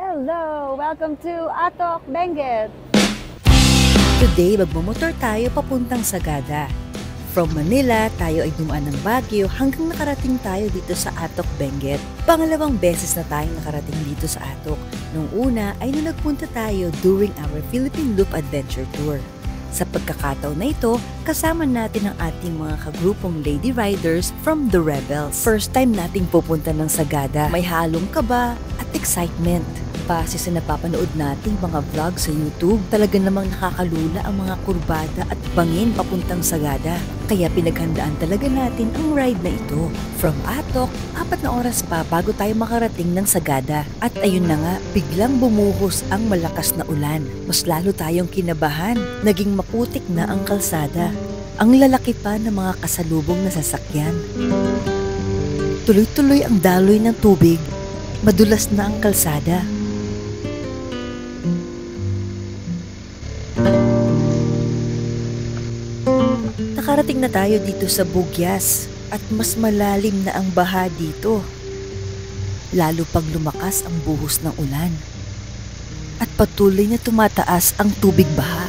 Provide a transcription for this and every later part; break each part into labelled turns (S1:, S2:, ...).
S1: Hello! Welcome to Atok, Benguet!
S2: Today, magmumotor tayo papuntang Sagada. From Manila, tayo ay dumaan ng Baguio hanggang nakarating tayo dito sa Atok, Benguet. Pangalawang beses na tayong nakarating dito sa Atok. Nung una ay nung nagpunta tayo during our Philippine Loop Adventure Tour. Sa pagkakataon na ito, kasama natin ang ating mga kagrupong lady riders from The Rebels. First time nating pupunta ng Sagada, may halong kaba at excitement. Base sa napapanood nating mga vlog sa YouTube, talaga namang nakakalula ang mga kurbada at bangin papuntang Sagada. Kaya pinaghandaan talaga natin ang ride na ito. From Atok, 4 na oras pa bago tayo makarating ng Sagada. At ayun na nga, biglang bumuhos ang malakas na ulan. Mas lalo tayong kinabahan, naging maputik na ang kalsada. Ang lalaki pa ng mga kasalubong na sasakyan. Tuloy-tuloy ang daloy ng tubig, madulas na ang kalsada. Nakarating na tayo dito sa Bugyas at mas malalim na ang baha dito. Lalo pag lumakas ang buhos ng ulan at patuloy na tumataas ang tubig baha.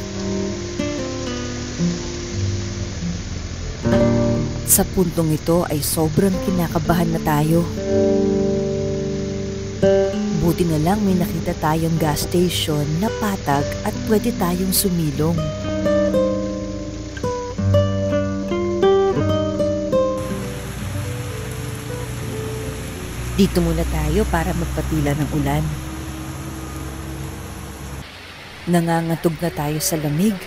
S2: Sa puntong ito ay sobrang kinakabahan na tayo. Buti na lang may nakita tayong gas station na patag at pwede tayong sumilong. Dito muna tayo para magpatila ng ulan. Nangangatog na tayo sa lamig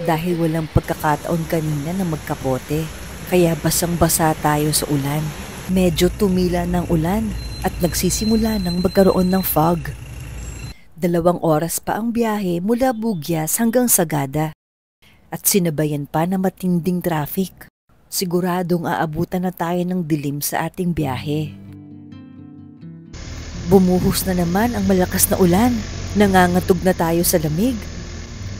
S2: dahil walang pagkakataon kanina na magkapote. Kaya basang-basa tayo sa ulan. Medyo tumila ng ulan at nagsisimula ng magkaroon ng fog. 2 oras pa ang biyahe mula Bugyas hanggang Sagada. At sinabayan pa na matinding traffic. Siguradong aabutan na tayo ng dilim sa ating biyahe. Bumuhos na naman ang malakas na ulan. Nangangatog na tayo sa lamig.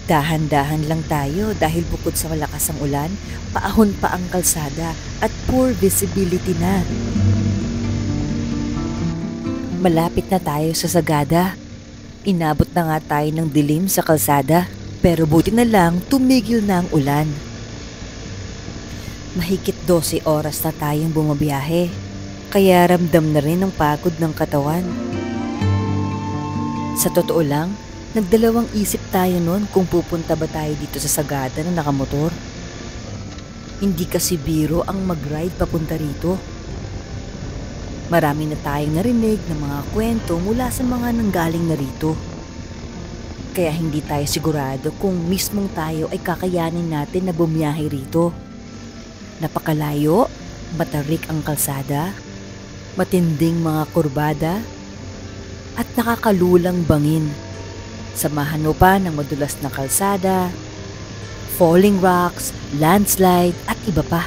S2: Dahan-dahan lang tayo dahil bukod sa malakas ang ulan, paahon pa ang kalsada at poor visibility na. Malapit na tayo sa Sagada. Inabot na nga tayo ng dilim sa kalsada, pero buti na lang tumigil na ang ulan. Mahigit 12 oras na tayong bumabiyahe. Kaya ramdam na rin ang pagod ng katawan. Sa totoo lang, nagdalawang isip tayo noon kung pupunta ba tayo dito sa Sagada na nakamotor. Hindi kasi biro ang mag-ride papunta rito. Marami na tayong narinig ng mga kwento mula sa mga nanggaling na rito. Kaya hindi tayo sigurado kung mismong tayo ay kakayanin natin na bumiyahe rito. Napakalayo, matarik ang kalsada, matinding mga kurbada, at nakakalulang bangin. Samahan mo pa ng madulas na kalsada, falling rocks, landslide, at iba pa.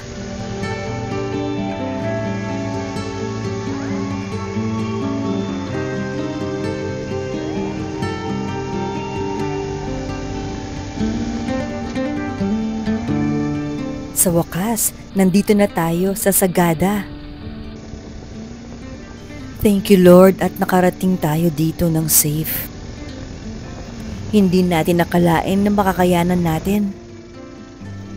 S2: Sa wakas, nandito na tayo sa Sagada. Thank you Lord at nakarating tayo dito ng safe. Hindi natin nakalain na makakayanan natin.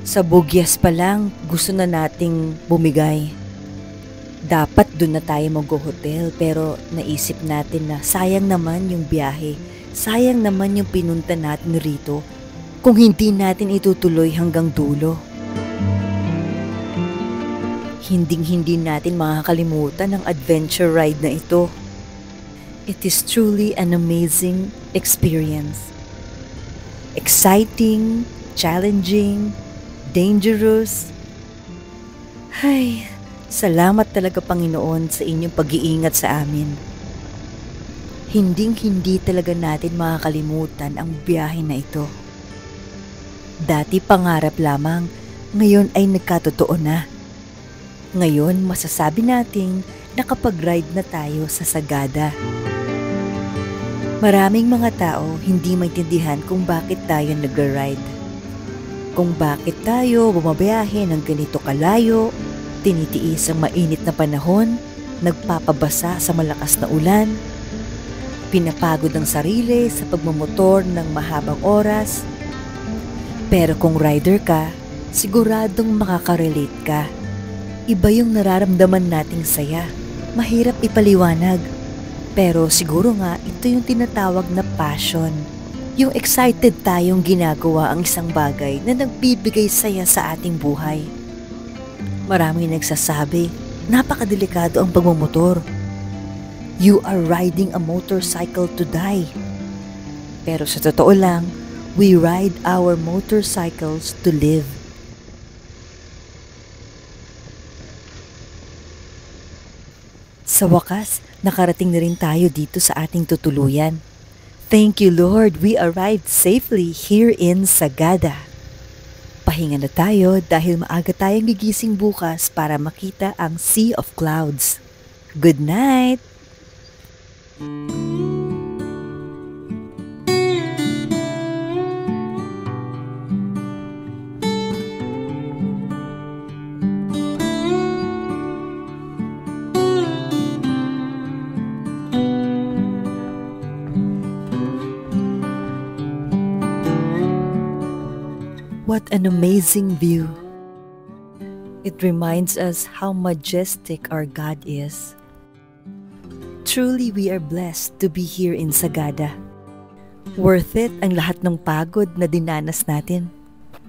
S2: Sa Bugyas pa lang, gusto na nating bumigay. Dapat doon na tayo mag-hotel pero naisip natin na sayang naman yung biyahe. Sayang naman yung pinunta natin rito kung hindi natin itutuloy hanggang dulo. Hinding-hindi natin makakalimutan ang adventure ride na ito. It is truly an amazing experience. Exciting, challenging, dangerous. Ay, salamat talaga Panginoon sa inyong pag-iingat sa amin. Hinding-hindi talaga natin makakalimutan ang biyahe na ito. Dati pangarap lamang, ngayon ay nagkatotoo na. Ngayon, masasabi nating nakapag-ride na tayo sa Sagada. Maraming mga tao hindi maintindihan kung bakit tayo nag-ride. Kung bakit tayo bumabiyahe ng ganito kalayo, tinitiis ang mainit na panahon, nagpapabasa sa malakas na ulan, pinapagod ang sarili sa pagmamotor ng mahabang oras. Pero kung rider ka, siguradong makakarelate ka. Iba yung nararamdaman nating saya. Mahirap ipaliwanag. Pero siguro nga ito yung tinatawag na passion. Yung excited tayong ginagawa ang isang bagay na nagbibigay saya sa ating buhay. Maraming nagsasabi, napakadelikado ang pagmamotor. You are riding a motorcycle to die. Pero sa totoo lang, we ride our motorcycles to live. Sa wakas, nakarating na rin tayo dito sa ating tutuluyan. Thank you, Lord, we arrived safely here in Sagada. Pahinga na tayo dahil maaga tayong gigising bukas para makita ang Sea of Clouds. Good night! What an amazing view! It reminds us how majestic our God is. Truly, we are blessed to be here in Sagada. Worth it ang lahat ng pagod na dinanas natin.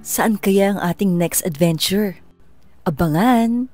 S2: Saan kaya ang ating next adventure? Abangan!